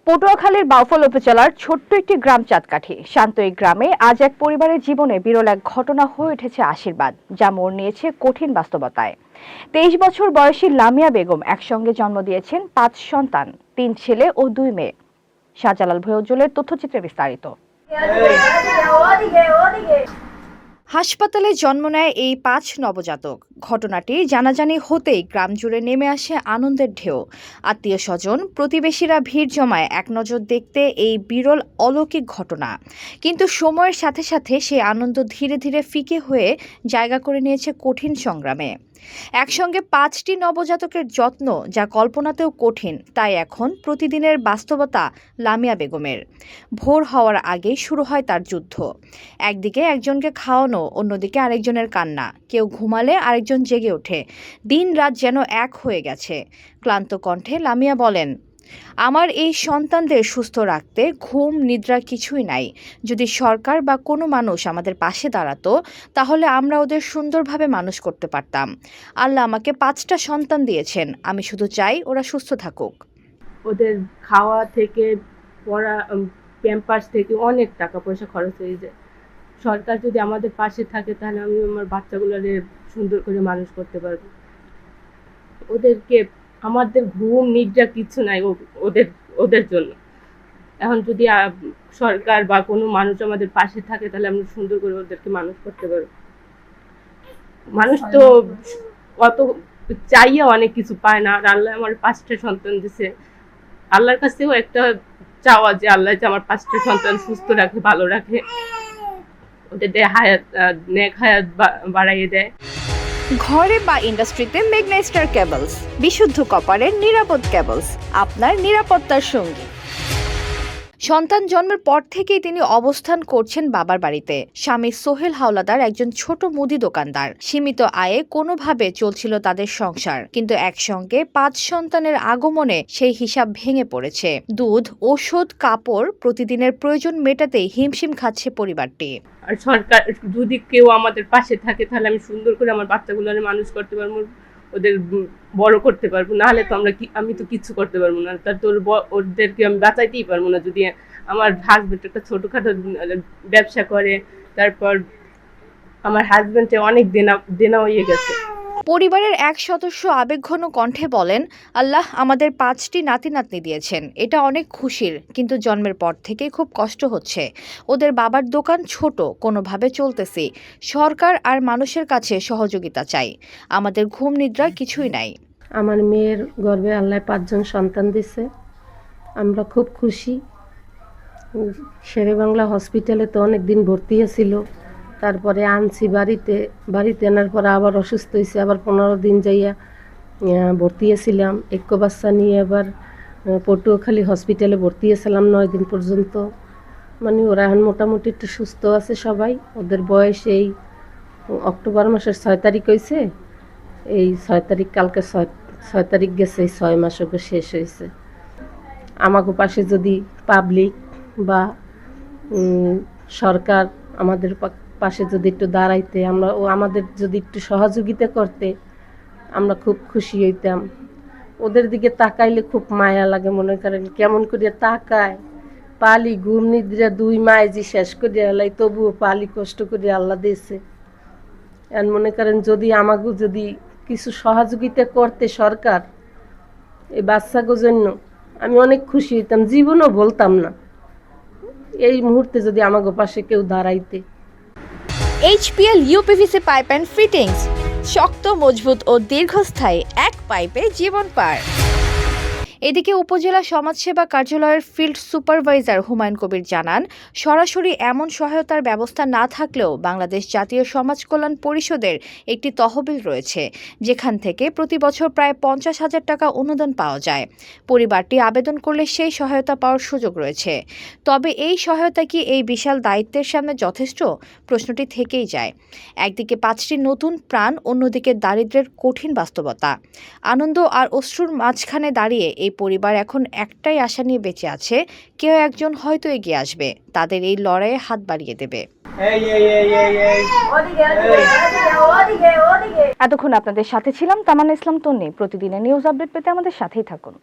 পটুয়াখালীর বাউফল উপজেলার ছোট্ট একটি গ্রাম চাঁদকাঠি। শান্ত এই গ্রামে আজ এক পরিবারের জীবনে বিরল এক ঘটনা হয়ে উঠেছে আশীর্বাদ, যা মোড় নিয়েছে কঠিন বাস্তবতায়। 23 বছর বয়সী লামিয়া বেগম একসঙ্গে জন্ম দিয়েছেন 5 সন্তান, 3 ছেলে ও 2 মেয়ে। শাহজালাল ভৈরজ্জ্বলের তথ্যচিত্রে বিস্তারিত। হাসপাতালে জন্ম নেয় এই 5 নবজাতক। ঘটনাটি জানাজানি হতেই গ্রাম জুড়ে নেমে আসে আনন্দের ঢেউ। আত্মীয় স্বজন, প্রতিবেশীরা ভিড় জমায় এক নজর দেখতে এই বিরল অলৌকিক ঘটনা। কিন্তু সময়ের সাথে সাথে সেই আনন্দ ধীরে ধীরে ফিকে হয়ে জায়গা করে নিয়েছে কঠিন সংগ্রামে। একসঙ্গে 5টি নবজাতকের যত্ন, যা কল্পনাতেও কঠিন, তাই এখন প্রতিদিনের বাস্তবতা লামিয়া বেগমের। ভোর হওয়ার আগেই শুরু হয় তার যুদ্ধ। একদিকে একজনকে খাওয়ানো, অন্যদিকে আরেকজনের কান্না। কেউ ঘুমালে আরেকজন জেগে ওঠে। দিন রাত যেন এক হয়ে গেছে। ক্লান্ত কণ্ঠে লামিয়া বলেন, আমার এই সন্তানদের সুস্থ রাখতে ঘুম নিদ্রা কিছুই নাই। যদি সরকার বা কোনো মানুষ আমাদের পাশে দাঁড়াতো, তাহলে আমরা ওদের সুন্দরভাবে মানুষ করতে পারতাম। আল্লাহ আমাকে 5টা সন্তান দিয়েছেন, আমি শুধু চাই ওরা সুস্থ থাকুক। ওদের খাওয়া থেকে পড়া, প্যাম্পার্স থেকে অনেক টাকা পয়সা খরচ হয়ে যায়। সরকার যদি আমাদের পাশে থাকে, তাহলে আমি আমার বাচ্চাগুলোরে সুন্দর করে মানুষ করতে পারবো। ওদেরকে, আমাদের ঘুম নিদ্রা কিছু নাই ওদের ওদের জন্য। এখন যদি সরকার বা কোনো মানুষ আমাদের পাশে থাকে, তাহলে আমরা সুন্দর করে ওদেরকে মানুষ করতে পারবো। মানুষ তো অত চাইয়া অনেক কিছু পায় না, আর আল্লাহ আমার 5টা সন্তান দিছে। আল্লাহর কাছেও একটা চাওয়া যে আল্লাহ যে আমার 5টা সন্তান সুস্থ রাখে, ভালো রাখে, ওদের হায়াত, নেক হায়াত বাড়াইয়ে দেয়। ঘরে বা ইন্ডাস্ট্রিতে মেঘনা স্টার কেবলস, বিশুদ্ধ কপারের নিরাপদ কেবলস, আপনার নিরাপত্তার সঙ্গী। সন্তান জন্মের পর থেকেই তিনি অবস্থান করছেন বাবার বাড়িতে। স্বামী সোহেল হাওলাদার একজন ছোট মুদি দোকানদার। সীমিত আয়ে কোনোভাবে চলছিল তাদের সংসার, কিন্তু একসঙ্গে 5 সন্তানের আগমনে সেই হিসাব ভেঙে পড়েছে। দুধ, ওষুধ, কাপড়, প্রতিদিনের প্রয়োজন মেটাতেই হিমশিম খাচ্ছে পরিবারটি। আর সরকার যদি কেউ আমাদের পাশে থাকে, তাহলে আমি সুন্দর করে আমার বাচ্চাগুলোর মানুষ করতে পারবো, ওদের বড় করতে পারবো। নাহলে তো আমি তো কিছু করতে পারবো না। তার তো ওদেরকে আমি বাঁচাইতেই পারবো না। যদি আমার হাজবেন্ড একটা ছোটখাটো ব্যবসা করে, তারপর আমার হাজবেন্ডে অনেক দেনা হয়ে গেছে। পরিবারের এক সদস্য আবেগঘন কণ্ঠে বলেন, আল্লাহ আমাদের 5টি নাতি নাতনি দিয়েছেন, এটা অনেক খুশির, কিন্তু জন্মের পর থেকে খুব কষ্ট হচ্ছে। ওদের বাবার দোকান ছোট, কোনোভাবে চলতেছি। সরকার আর মানুষের কাছে সহযোগিতা চাই। আমাদের ঘুম নিদ্রা কিছুই নাই। আমার মেয়ের গর্ভে আল্লাহ 5 জন সন্তান দিছে, আমরা খুব খুশি। শেরেবাংলা হসপিটালে তো অনেক দিন ভর্তি ছিল, তারপরে আনছি বাড়িতে আনার পর আবার অসুস্থ হয়েছে, আবার 15 দিন যাইয়া ভর্তি ছিলাম। এক বাচ্চা নিয়ে আবার পটুয়াখালী হসপিটালে ভর্তি ছিলাম 9 দিন পর্যন্ত। মানে ওরা এখন মোটামুটি একটু সুস্থ আছে সবাই। ওদের বয়স এই অক্টোবর মাসের 6 তারিখ হয়েছে, এই 6 তারিখ, কালকে 6 তারিখ গেছে, এই 6 মাস ওকে শেষ হয়েছে। আমাকে পাশে যদি পাবলিক বা সরকার আমাদের পাশে যদি একটু দাঁড়াইতে, আমাদের যদি একটু সহযোগিতা করতে, আমরা খুব খুশি হইতাম। ওদের দিকে তাকাইলে খুব মায়া লাগে, মনে করেন কেমন করে তাকায়। পালি ঘুম নিদ্রা 2 মাস যে শেষ করে এলাই, তবুও পালি কষ্ট করে আল্লাহ দিয়েছে। আর মনে করেন যদি আমাকে যদি কিছু সহযোগিতা করতে সরকার এই বাচ্চাগুলোর জন্য, আমি অনেক খুশি হইতাম, জীবনও বলতাম না। এই মুহূর্তে যদি আমাকে পাশে কেউ দাঁড়াইতে। HPL uPVC pipe and fittings, শক্ত, মজবুত ও দীর্ঘস্থায়ী, এক পাইপে জীবন পার। এদিকে উপজেলা সমাজসেবা কার্যালয়ের ফিল্ড সুপারভাইজার হুমায়ুন কবির জানান, সরাসরি এমন সহায়তার ব্যবস্থা না থাকলেও বাংলাদেশ জাতীয় সমাজ কল্যাণ পরিষদের একটি তহবিল রয়েছে, যেখান থেকে প্রতি বছর প্রায় 50,000 টাকা অনুদান পাওয়া যায়। পরিবারটি আবেদন করলে সেই সহায়তা পাওয়ার সুযোগ রয়েছে। তবে এই সহায়তা কি এই বিশাল দায়িত্বের সামনে যথেষ্ট? প্রশ্নটি থেকেই যায়। একদিকে 5টি নতুন প্রাণ, অন্যদিকে দারিদ্র্যের কঠিন বাস্তবতা। আনন্দ আর অশ্রুর মাঝখানে দাঁড়িয়ে এই পরিবার এখন একটাই আশা নিয়ে বেঁচে আছে, কেউ একজন হয়তো এগিয়ে আসবে, তাদের এই লড়াইয়ে হাত বাড়িয়ে দেবে। এতক্ষণ আপনাদের সাথে ছিলাম তামান্না ইসলাম তন্নি। প্রতিদিনের নিউজ আপডেট পেতে আমাদের সাথেই থাকুন।